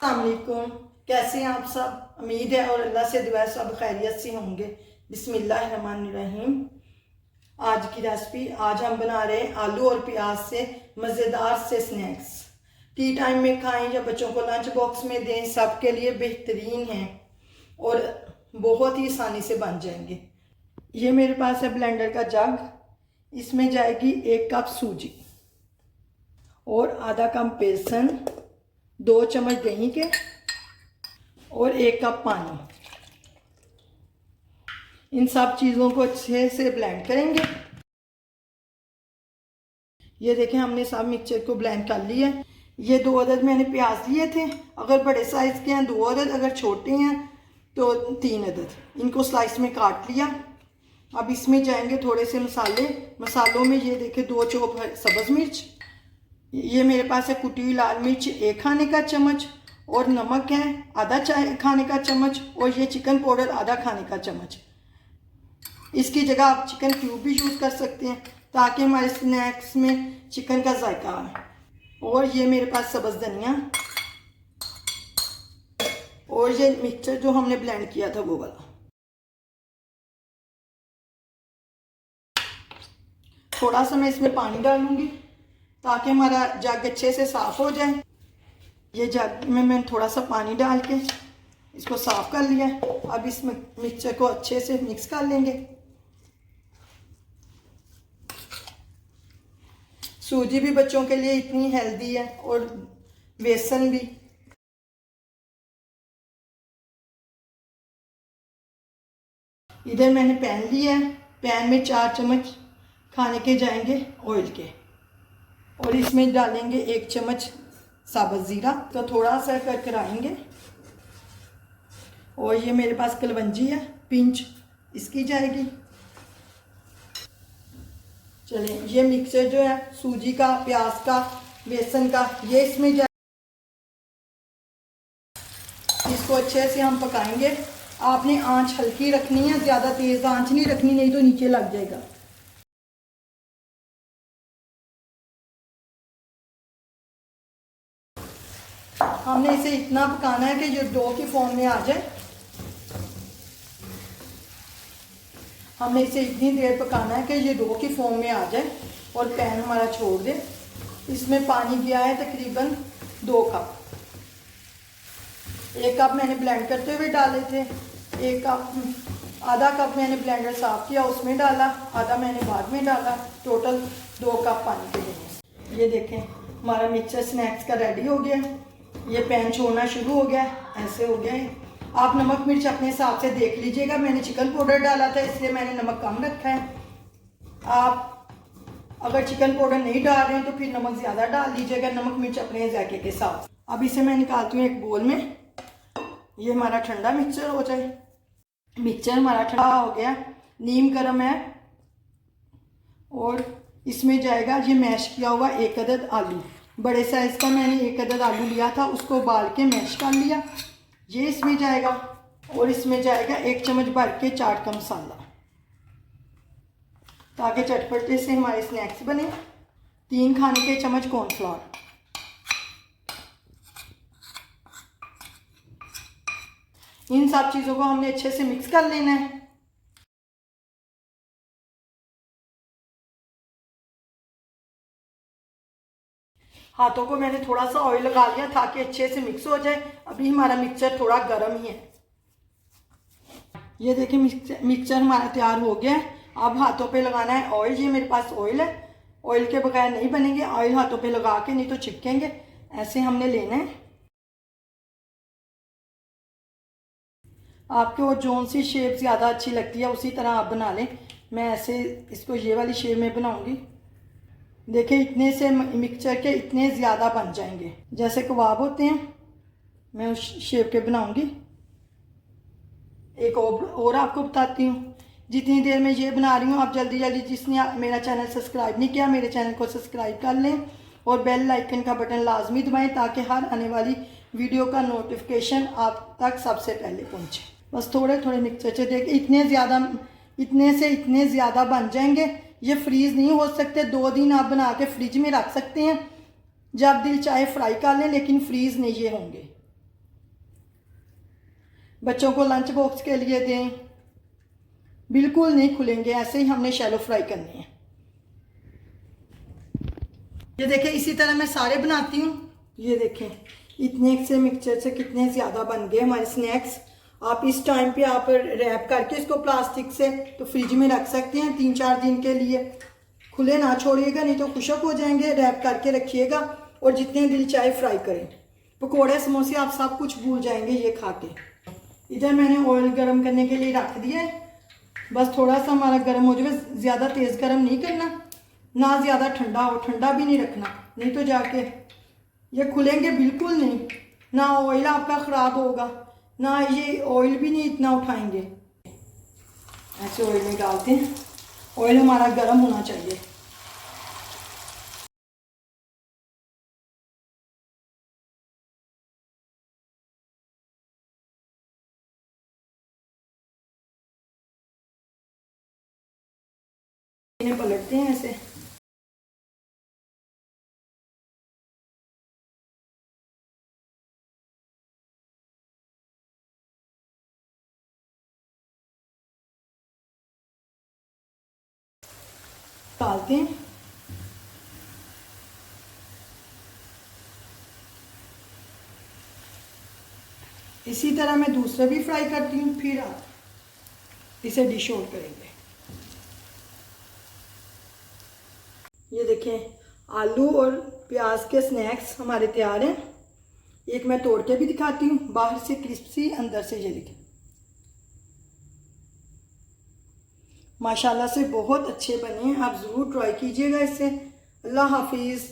अस्सलामुअलैकुम, कैसे हैं आप सब। उम्मीद है और अल्लाह से दुआ सब खैरियत से होंगे। बिस्मिल्लाहिर्रहमानिर्रहीम। आज की रेसिपी, आज हम बना रहे हैं आलू और प्याज से मज़ेदार से स्नैक्स। टी टाइम में खाएं या बच्चों को लंच बॉक्स में दें, सबके लिए बेहतरीन हैं और बहुत ही आसानी से बन जाएंगे। ये मेरे पास है ब्लेंडर का जग, इसमें जाएगी 1 कप सूजी और आधा कप बेसन, 2 चम्मच दही के और 1 कप पानी। इन सब चीज़ों को अच्छे से ब्लेंड करेंगे। ये देखें, हमने सब मिक्सचर को ब्लेंड कर लिया है। ये 2 अदद मैंने प्याज लिए थे, अगर बड़े साइज़ के हैं 2 अदद, अगर छोटे हैं तो 3 अदद। इनको स्लाइस में काट लिया। अब इसमें जाएंगे थोड़े से मसाले। मसालों में ये देखें 2 चौप सब्ज़ मिर्च, ये मेरे पास है कुटी हुई लाल मिर्च 1 खाने का चम्मच, और नमक है आधा चाय खाने का चम्मच, और ये चिकन पाउडर आधा खाने का चम्मच। इसकी जगह आप चिकन क्यूब भी यूज़ कर सकते हैं ताकि हमारे स्नैक्स में चिकन का जायका आए। और ये मेरे पास सब्ज़ धनिया, और ये मिक्सचर जो हमने ब्लेंड किया था वो वाला। थोड़ा सा मैं इसमें पानी डालूंगी ताकि हमारा जग अच्छे से साफ़ हो जाए। ये जग में मैंने थोड़ा सा पानी डाल के इसको साफ़ कर लिया है। अब इस मिक्सचर को अच्छे से मिक्स कर लेंगे। सूजी भी बच्चों के लिए इतनी हेल्दी है और बेसन भी। इधर मैंने पैन लिया है, पैन में 4 चम्मच खाने के जाएंगे ऑयल के, और इसमें डालेंगे 1 चम्मच साबुत ज़ीरा। तो थोड़ा सा कराएंगे। और ये मेरे पास कलवंजी है, पिंच इसकी जाएगी। चलिए, ये मिक्सचर जो है सूजी का, प्याज का, बेसन का, ये इसमें जाए। इसको अच्छे से हम पकाएंगे। आपने आंच हल्की रखनी है, ज़्यादा तेज़ आंच नहीं रखनी, नहीं तो नीचे लग जाएगा। हमने इसे इतना पकाना है कि ये डो की फॉर्म में आ जाए। हमने इसे इतनी देर पकाना है कि ये डो की फॉर्म में आ जाए और पैन हमारा छोड़ दे। इसमें पानी गया है तकरीबन 2 कप। 1 कप मैंने ब्लेंड करते हुए डाले थे, 1 कप, आधा कप मैंने ब्लेंडर साफ किया उसमें डाला, आधा मैंने बाद में डाला। टोटल 2 कप पानी के लिए। ये देखें, हमारा मिक्सचर स्नैक्स का रेडी हो गया। ये पैन छोड़ना शुरू हो गया, ऐसे हो गया है। आप नमक मिर्च अपने हिसाब से देख लीजिएगा। मैंने चिकन पाउडर डाला था इसलिए मैंने नमक कम रखा है। आप अगर चिकन पाउडर नहीं डाल रहे हैं तो फिर नमक ज़्यादा डाल लीजिएगा, नमक मिर्च अपने जायके के साथ। अब इसे मैं निकालती हूँ एक बोल में। ये हमारा ठंडा मिक्सचर हो जाए। मिक्सचर हमारा ठंडा हो गया, नीम गर्म है, और इसमें जाएगा ये मैश किया हुआ 1 अदद आलू। बड़े साइज़ का मैंने 1 अदद आलू लिया था, उसको उबाल के मैश कर लिया। ये इसमें जाएगा, और इसमें जाएगा 1 चम्मच भर के चाट का मसाला ताकि चटपटे से हमारे स्नैक्स बने। 3 खाने के चम्मच कॉर्नफ्लोर। इन सब चीज़ों को हमने अच्छे से मिक्स कर लेना है। हाथों को मैंने थोड़ा सा ऑयल लगा लिया ताकि अच्छे से मिक्स हो जाए। अभी हमारा मिक्सचर थोड़ा गर्म ही है। ये देखिए, मिक्सचर हमारा तैयार हो गया है। अब हाथों पे लगाना है ऑयल। ये मेरे पास ऑयल है, ऑयल के बगैर नहीं बनेंगे। ऑयल हाथों पे लगा के, नहीं तो चिपकेंगे। ऐसे हमने लेना है। आपको जौन सी शेप ज़्यादा अच्छी लगती है उसी तरह आप बना लें। मैं ऐसे इसको ये वाली शेप में बनाऊंगी। देखिए, इतने से मिक्सचर के इतने ज़्यादा बन जाएंगे जैसे कबाब होते हैं। मैं उस शेप के बनाऊंगी। एक और आपको बताती हूँ। जितनी देर में ये बना रही हूँ, आप जल्दी जल्दी, जिसने मेरा चैनल सब्सक्राइब नहीं किया, मेरे चैनल को सब्सक्राइब कर लें और बेल आइकन का बटन लाजमी दबाएं ताकि हर आने वाली वीडियो का नोटिफिकेशन आप तक सबसे पहले पहुँचे। बस थोड़े थोड़े मिक्सचर देखिए, इतने से इतने ज़्यादा बन जाएंगे। ये फ्रीज़ नहीं हो सकते। 2 दिन आप बना के फ्रिज में रख सकते हैं, जब दिल चाहे फ्राई कर लें, लेकिन फ्रीज़ नहीं ये होंगे। बच्चों को लंच बॉक्स के लिए दें, बिल्कुल नहीं खुलेंगे। ऐसे ही हमने शैलो फ्राई करनी है। ये देखें, इसी तरह मैं सारे बनाती हूँ। ये देखें इतने से मिक्सचर से कितने ज़्यादा बन गए हमारे स्नैक्स। आप इस टाइम पे आप रैप करके इसको प्लास्टिक से तो फ्रिज में रख सकते हैं 3-4 दिन के लिए। खुले ना छोड़िएगा, नहीं तो खुशक हो जाएंगे। रैप करके रखिएगा और जितने दिल चाहे फ्राई करें। पकोड़े समोसे आप सब कुछ भूल जाएंगे ये खा के। इधर मैंने ऑयल गर्म करने के लिए रख दिया है। बस थोड़ा सा हमारा गर्म हो जाए, ज़्यादा तेज़ गर्म नहीं करना, ना ज़्यादा ठंडा हो, ठंडा भी नहीं रखना, नहीं तो जाके ये खुलेंगे बिल्कुल नहीं। ना ऑयल आपका ख़राब होगा, ना ये ऑयल भी नहीं इतना उठाएंगे। ऐसे ऑयल में डालते हैं। ऑयल हमारा गर्म होना चाहिए। इन्हें पलटते हैं ऐसे। डालते हैं। इसी तरह मैं दूसरा भी फ्राई करती हूँ, फिर आप इसे डिश आउट करेंगे। ये देखें आलू और प्याज के स्नैक्स हमारे तैयार हैं। एक मैं तोड़ के भी दिखाती हूँ, बाहर से क्रिस्पी अंदर से। ये देखें माशाल्लाह से बहुत अच्छे बने हैं। आप ज़रूर ट्राई कीजिएगा इसे। अल्लाह हाफिज़।